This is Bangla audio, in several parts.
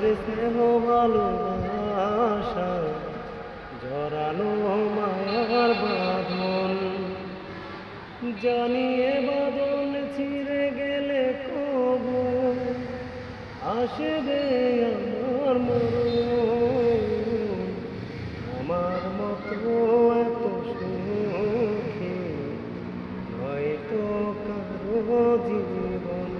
আদরে স্নেহ ভালোবাসা জড়ানো মায়ার বাঁধন, জানিয়ে বাঁধন ছিঁড়ে গেলে কবু আসবে আমার মরণ। আমার মতো এত সুখী হয়তো কারো জীবন।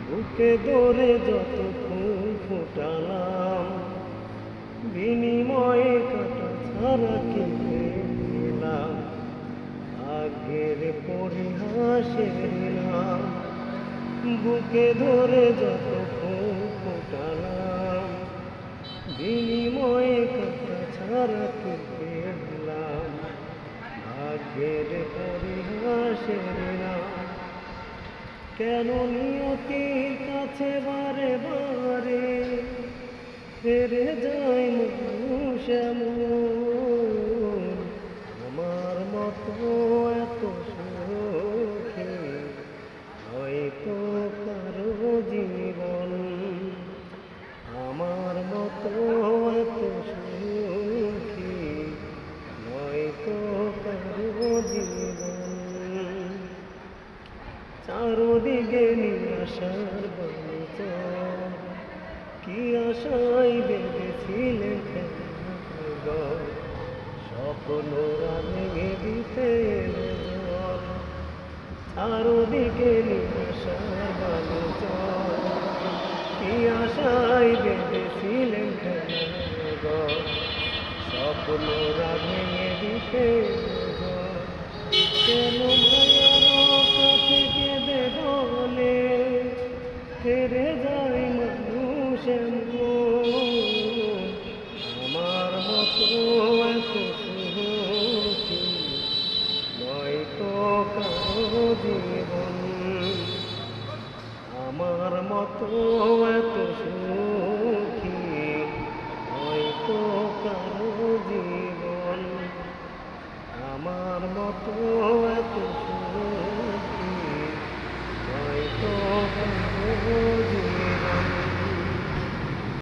বুকে ধরে যত ফুল ফোটালাম, বিনিময়ে কাটা ছাড়া কিনে দিলাম আগের পরিহাসের নাম। বুকে ধরে যত ফুল ফোটালাম, বিনিময়ে কাটা ছাড়া কিনে দিলাম আগের পরিহাসের নাম। কেন নিয়তির কাছে বারে বারে ফিরে যায় মানুষ এমন? আমার মতো এত সুখী হয়তো কারো জীবন। আমার মতো এত সুখী হয়তো কারো জীবন। চারদিকে নিরাশার বঞ্চন, কি আশায় বেঁধেছিলেন স্বপ্নরা ভেঙে দিতে এলো জল। চারদিকে নিরাশার বঞ্চন, কি আশায় বেঁধেছিলেন স্বপ্নরা ভেঙে দিতে এলো জল। কেন মায়ার কাছে কেঁদে বলে ফিরে যায় মানুষ এমন? আমার মতো এত সুখী নয়তো কারো জীবন। আমার মতো এত সুখী হয়তো কারো জীবন। আমার মতো